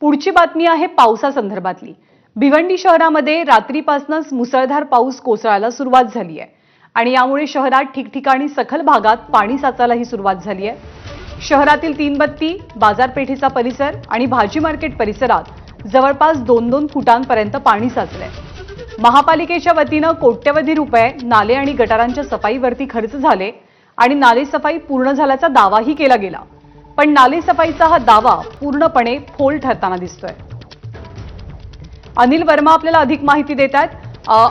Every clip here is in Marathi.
पुढची बातमी आहे पावसासंदर्भातली। भिवंडी शहरामध्ये रात्रीपासूनच मुसळधार पाऊस कोसळायला सुरुवात झाली आहे आणि यामुळे शहरात ठिकठिकाणी सखल भागात पाणी साचायलाही सुरुवात झाली आहे। शहरातील तीनबत्ती, बाजारपेठेचा परिसर आणि भाजी मार्केट परिसरात जवळपास 2-2 फुटांपर्यंत पाणी साचलंय। महापालिकेच्या वतीने कोट्यवधी रुपये नाले आणि गटारांच्या सफाईवरती खर्च झाले आणि नाले सफाई पूर्ण झाल्याचा दावाही केला गेला, पण नाले सफाईचा हा दावा पूर्णपणे फोल ठरताना दिसतोय। अनिल वर्मा आपल्याला अधिक माहिती देतात।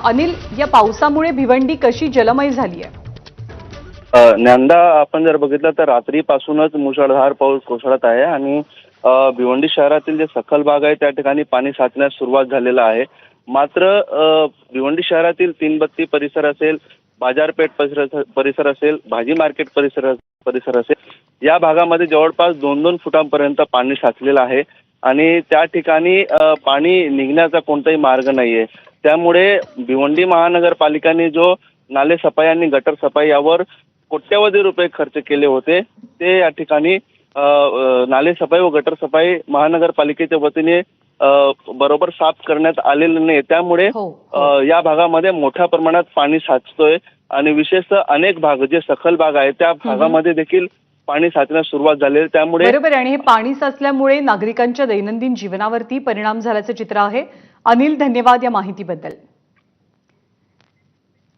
अनिल, या पावसामुळे भिवंडी कशी जलमय झाली आहे? ज्ञानदा, आपण जर बघितलं तर रात्रीपासूनच मुसळधार पाऊस कोसळत आहे आणि भिवंडी शहरातील जे सखल भाग आहे त्या ठिकाणी पाणी साचण्यास सुरुवात झालेला आहे। मात्र भिवंडी शहरातील तीनबत्ती परिसर असेल, बाजारपेठ परिसर असेल, भाजी मार्केट परिसर असेल, या भागामध्ये जवळपास 2-2 फुटांपर्यंत पाणी साचलेलं आहे आणि त्या ठिकाणी पाणी निघण्याचा कोणताही मार्ग नाहीये। त्यामुळे भिवंडी महानगरपालिकेने जो नाले सफाई आणि गटर सफाई यावर कोट्यवधी रुपये खर्च केले होते, ते या ठिकाणी नाले सफाई व गटर सफाई महानगरपालिकेच्या वतीने बरोबर साफ करण्यात आलेले नाही। त्यामुळे या भागामध्ये मोठ्या प्रमाणात पाणी साचतोय आणि विशेषतः अनेक भाग जे सखल भाग आहे त्या भागामध्ये देखील पाणी साचण्यास सुरुवात झाली आहे। त्यामुळे बरोबर, आणि हे पाणी साचल्यामुळे नागरिकांच्या दैनंदिन जीवनावरती परिणाम झाल्याचं चित्र आहे। अनिल, धन्यवाद या माहितीबद्दल।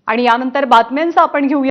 आणि यानंतर बातम्यांचा आपण घेऊया